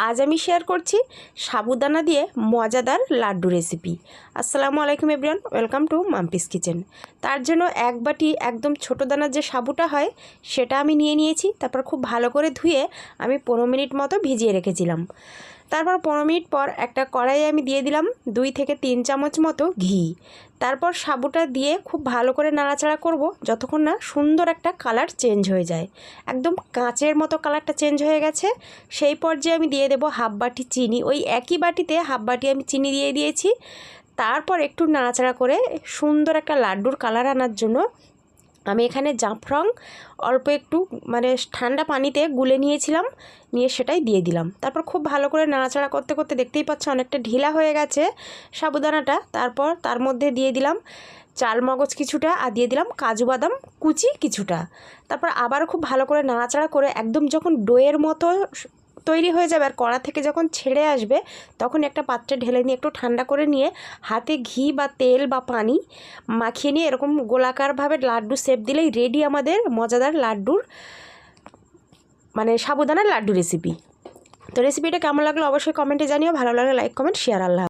আজ আমি শেয়ার করছি সাবুদানা দিয়ে মজাদার লাড্ডু রেসিপি। আসসালামু আলাইকুম everyone, welcome to Mampi's kitchen. তার জন্য এক বাটি একদম ছোটো দানার যে সাবুটা হয় সেটা আমি নিয়েছি। তারপর খুব ভালো করে ধুয়ে আমি 15 মিনিট মতো ভিজিয়ে রেখেছিলাম। তারপর 15 মিনিট পর একটা কড়াইয়ে আমি দিয়ে দিলাম 2 থেকে 3 চামচ মতো ঘি। তারপর সাবুটা দিয়ে খুব ভালো করে নাড়াচাড়া করব যতক্ষণ না সুন্দর একটা কালার চেঞ্জ হয়ে যায়, একদম কাঁচের মতো কালারটা চেঞ্জ হয়ে গেছে। সেই পর্যায়ে আমি দিয়ে দেবো হাফ বাটি চিনি, ওই একই বাটিতে হাফ বাটি আমি চিনি দিয়ে দিয়েছি। তারপর একটু নাড়াচাড়া করে সুন্দর একটা লাড্ডুর কালার আনার জন্য আমি এখানে জাফরান অল্প একটু ঠান্ডা পানিতে গুলে নিয়েছিলাম, নিয়ে সেটাই দিয়ে দিলাম। তারপর খুব ভালো করে নাড়াচাড়া করতে করতে দেখতেই পাচ্ছ অনেকটা ঢিলা হয়ে গেছে সাবুদানাটা। তারপর তার মধ্যে দিয়ে দিলাম চালমগজ কিছুটা আর দিয়ে দিলাম কাজু বাদাম কুচি কিছুটা। তারপর আবার খুব ভালো করে নাড়াচাড়া করে একদম যখন ডোয়ের মতো তৈরি হয়ে যাবে আর কড়া থেকে যখন ছেড়ে আসবে তখন একটা পাত্রে ঢেলে নিয়ে একটু ঠান্ডা করে নিয়ে হাতে ঘি বা তেল বা পানি মাখিয়ে নিয়ে এরকম গোলাকারভাবে লাড্ডু শেপ দিলেই রেডি আমাদের মজাদার লাড্ডুর সাবুদানার লাড্ডু রেসিপি। তো রেসিপিটা কেমন লাগলো অবশ্যই কমেন্টে জানিও, ভালো লাগলে লাইক কমেন্ট শেয়ার। আল্লাহ।